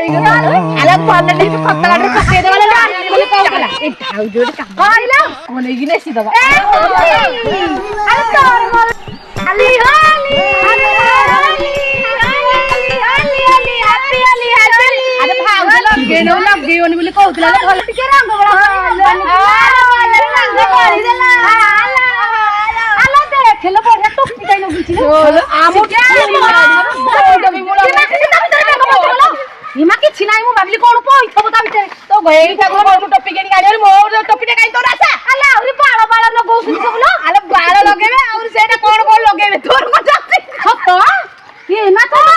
ଆଲା ଭଲ ଟିକେ ଖତ ଗାଡରେ ପକେଇ ଦେବା ନା ବୋଲି କହୁଥିଲା ଏ ଧାଉ ଯୋଡି କାମ କହିଲା ମନେଇକି ନେସି ଦବା ଆରେ ତୋର ଆଲି ହୋଲି ଆରେ ଭାଉଜ ଲଗେଇବନି ବୋଲି କହୁଥିଲା ଭଲ ଟିକେ ରଙ୍ଗ ଦେଖିଲ ବଢିଆ ଟୋପି କାଇ ଲଗେଇଛି ଇମା କିଛି ନାହିଁ ମୁଁ ଭାବିଲି କଣ ପଇଥବ ତା ଭିତରେ ତ ଏଇଟା କୋଉ ଟୋପି କିଣି ଗାଡିରେ ମୋର ଟୋପିଟା କାଇଁ ତୋର ଆଶା ଆଲେ ଆହୁରି ବାଳ ଲଗଉଛନ୍ତି ସବୁ ଲୋ ଆଲେ ବାଳ ଲଗେଇବେ ଆହୁରି ସେଇଟା କଣ ଲଗେଇବେ ତୋର ମଜା ଅଛି ସତ ଇଏ ନା ତ